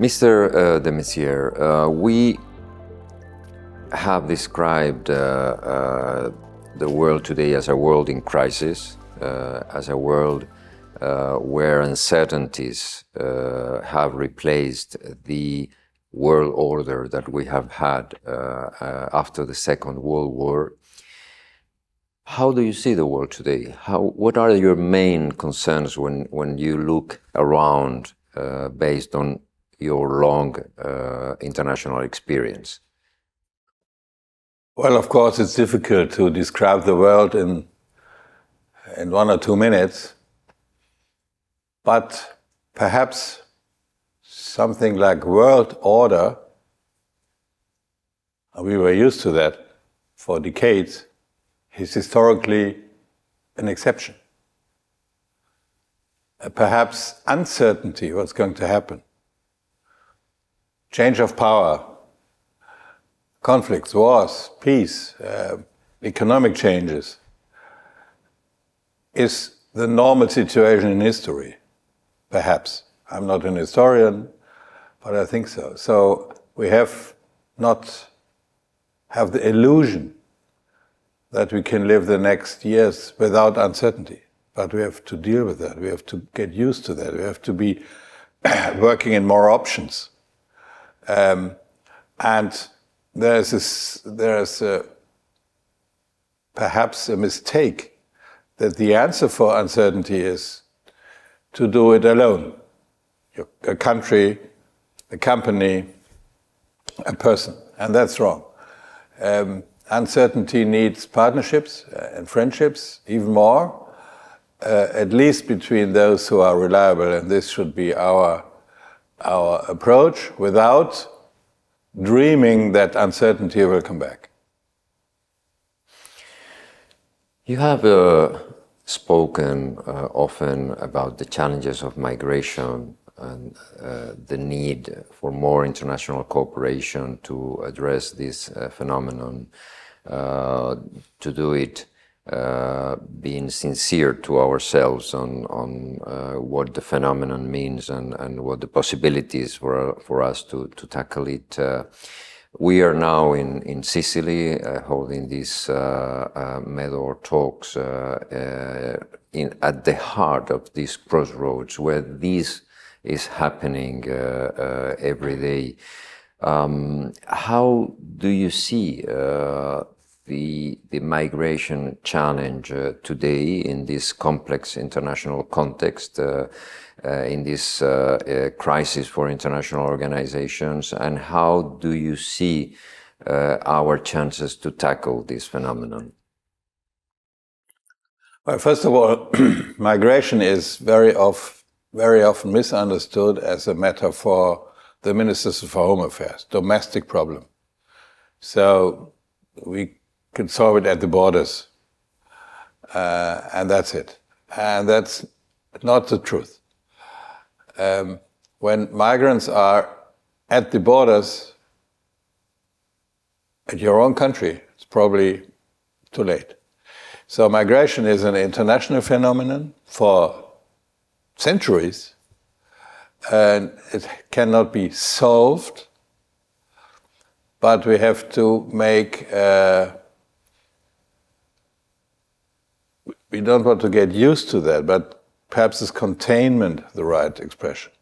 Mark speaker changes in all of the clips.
Speaker 1: Mr. De Maizière, we have described the world today as a world in crisis, as a world where uncertainties have replaced the world order that we have had after the Second World War. How do you see the world today? What are your main concerns when you look around based on your long international experience?
Speaker 2: Well, of course, it's difficult to describe the world in 1 or 2 minutes, but perhaps something like world order, we were used to that for decades, is historically an exception. Perhaps uncertainty, what's going to happen, change of power, conflicts, wars, peace, economic changes, is the normal situation in history, perhaps. I'm not an historian, but I think so. So we have not have the illusion that we can live the next years without uncertainty. But we have to deal with that. We have to get used to that. We have to be working in more options. And there's perhaps a mistake that the answer for uncertainty is to do it alone. A country, a company, a person, and that's wrong. Uncertainty needs partnerships and friendships, even more, at least between those who are reliable, and this should be our approach, without dreaming that uncertainty will come back.
Speaker 1: You have spoken often about the challenges of migration and the need for more international cooperation to address this phenomenon, to do it being sincere to ourselves on what the phenomenon means and what the possibilities for us to tackle it. We are now in Sicily holding these Meadow talks at the heart of these crossroads where this is happening every day. How do you see the migration challenge today in this complex international context, in this crisis for international organizations, and how do you see our chances to tackle this phenomenon?
Speaker 2: Well, first of all, migration is very often misunderstood as a matter for the ministers for Home Affairs, domestic problem. So we can solve it at the borders, and that's it. And that's not the truth. When migrants are at the borders, at your own country, it's probably too late. So migration is an international phenomenon for centuries, and it cannot be solved, but we have to make we don't want to get used to that, but perhaps is containment the right expression?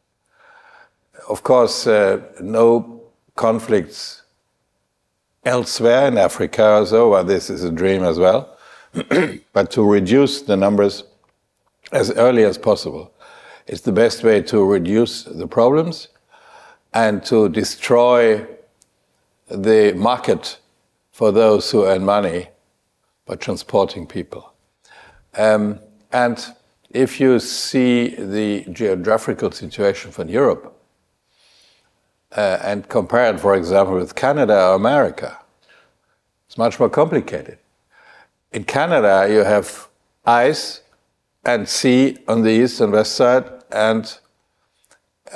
Speaker 2: Of course, no conflicts elsewhere in Africa or so, well, this is a dream as well, but to reduce the numbers as early as possible is the best way to reduce the problems and to destroy the market for those who earn money by transporting people. And if you see the geographical situation for Europe and compare it, for example, with Canada or America, it's much more complicated. In Canada, you have ice and sea on the east and west side, and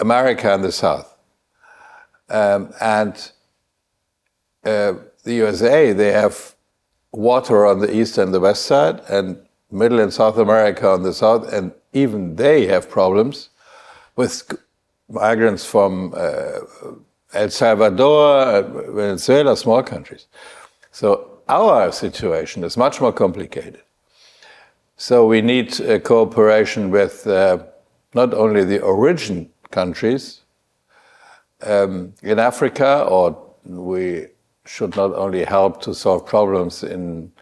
Speaker 2: America on the south. The USA, they have water on the east and the west side, and Middle and South America on the south, and even they have problems with migrants from El Salvador, Venezuela, small countries. So our situation is much more complicated. So we need cooperation with not only the origin countries in Africa, or we should not only help to solve problems in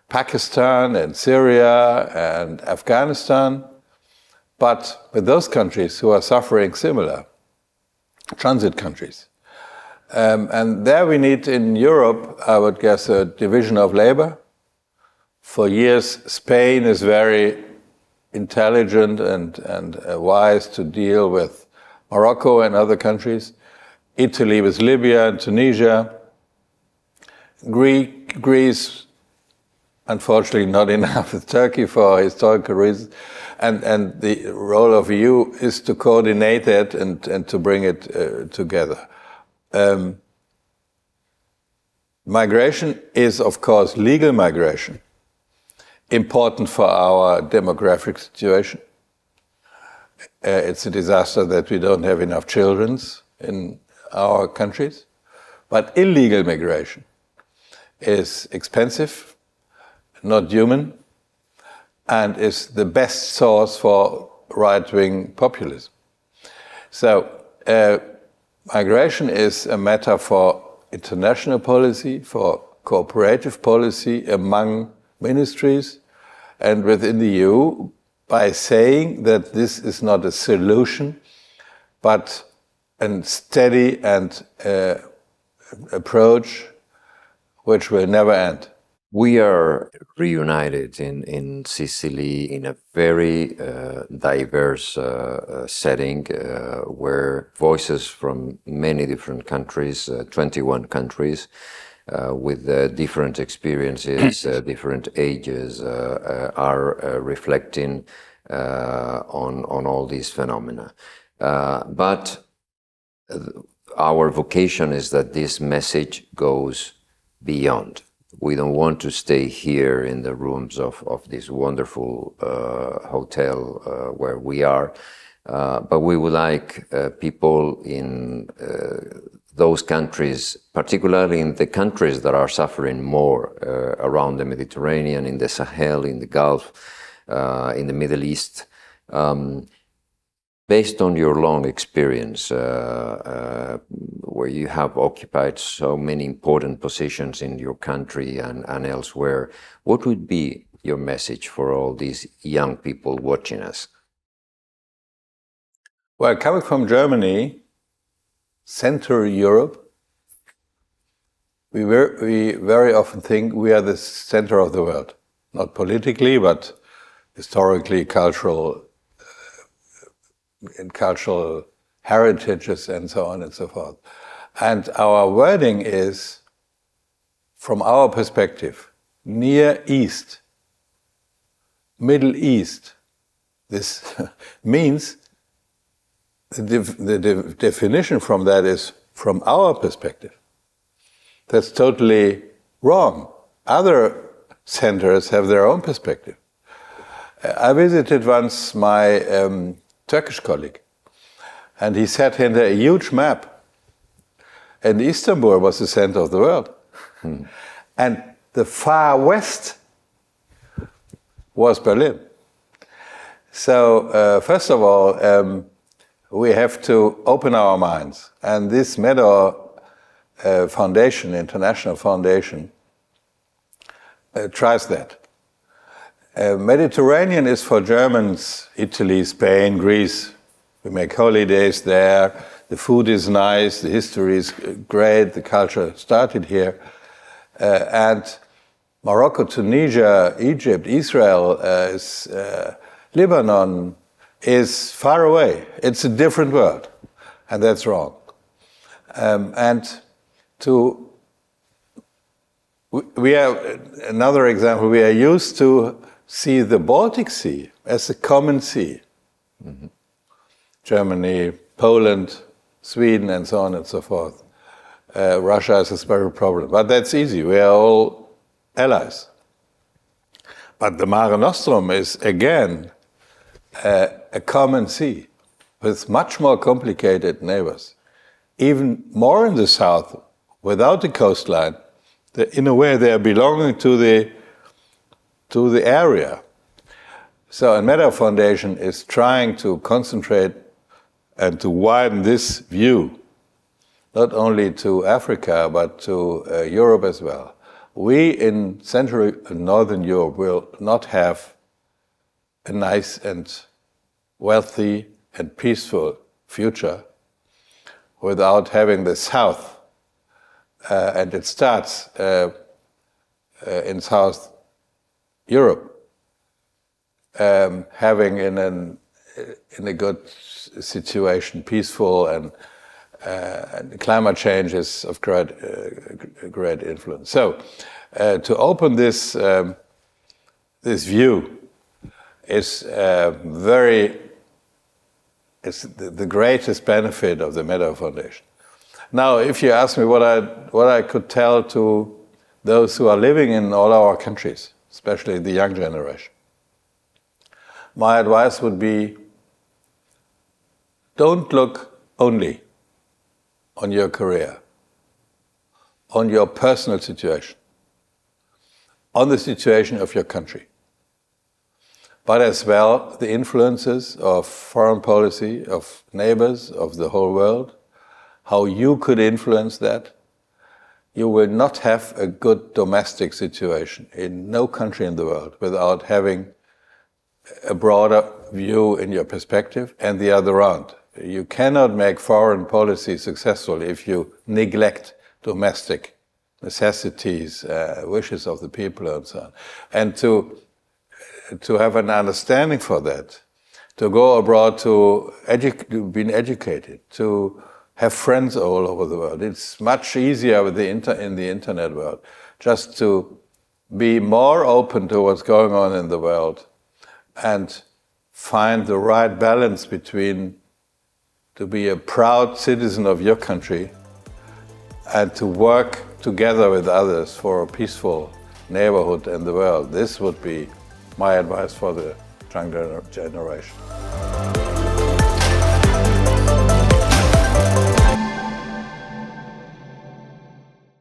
Speaker 2: Pakistan and Syria and Afghanistan, but with those countries who are suffering similar, transit countries. And there we need, in Europe, I would guess, a division of labor. For years, Spain is very intelligent and wise to deal with Morocco and other countries. Italy with Libya and Tunisia. Greece, unfortunately not enough with Turkey for historical reasons. And the role of EU is to coordinate it and to bring it together. Migration is, of course, legal migration, important for our demographic situation. It's a disaster that we don't have enough children in our countries. But illegal migration is expensive, not human, and is the best source for right-wing populism. So migration is a matter for international policy, for cooperative policy among ministries and within the EU, by saying that this is not a solution, but a steady and approach which will never end.
Speaker 1: We are reunited in Sicily in a very diverse setting where voices from many different countries, 21 countries, with different experiences, different ages, are reflecting on all these phenomena. But our vocation is that this message goes beyond. We don't want to stay here in the rooms of this wonderful hotel where we are, but we would like people in those countries, particularly in the countries that are suffering more around the Mediterranean, in the Sahel, in the Gulf, in the Middle East. Based on your long experience, where you have occupied so many important positions in your country and elsewhere, what would be your message for all these young people watching us?
Speaker 2: Well, coming from Germany, Central Europe, we very often think we are the center of the world. Not politically, but historically, cultural heritages and so on and so forth. And our wording is, from our perspective, Near East, Middle East. This means the definition from that is from our perspective. That's totally wrong. Other centers have their own perspective. I visited once my Turkish colleague, and he sat under a huge map, and Istanbul was the center of the world. And the far west was Berlin. So first of all, we have to open our minds, and this Meadow Foundation, International Foundation, tries that. Mediterranean is for Germans, Italy, Spain, Greece. We make holidays there. The food is nice. The history is great. The culture started here. And Morocco, Tunisia, Egypt, Israel, Lebanon is far away. It's a different world. And that's wrong. We are, another example, we are used to see the Baltic Sea as a common sea. Mm-hmm. Germany, Poland, Sweden, and so on and so forth. Russia is a special problem. But that's easy. We are all allies. But the Mare Nostrum is, again, a common sea. with much more complicated neighbors, even more in the south, without the coastline. In a way, they are belonging to the area. So, and Metta Foundation is trying to concentrate and to widen this view, not only to Africa, but to Europe as well. We in Central and Northern Europe will not have a nice and wealthy and peaceful future without having the South, and it starts in South Europe, having in a good situation, peaceful, and climate change is of great influence. So, to open this this view is it's the greatest benefit of the Metta Foundation. Now, if you ask me what I could tell to those who are living in all our countries, especially the young generation, my advice would be, don't look only on your career, on your personal situation, on the situation of your country, but as well the influences of foreign policy, of neighbors, of the whole world, how you could influence that. You will not have a good domestic situation in no country in the world without having a broader view in your perspective, and the other round. You cannot make foreign policy successful if you neglect domestic necessities, wishes of the people, and so on. And to have an understanding for that, to go abroad, to be educated, to have friends all over the world. It's much easier with in the internet world, just to be more open to what's going on in the world and find the right balance between to be a proud citizen of your country and to work together with others for a peaceful neighborhood in the world. This would be my advice for the young generation.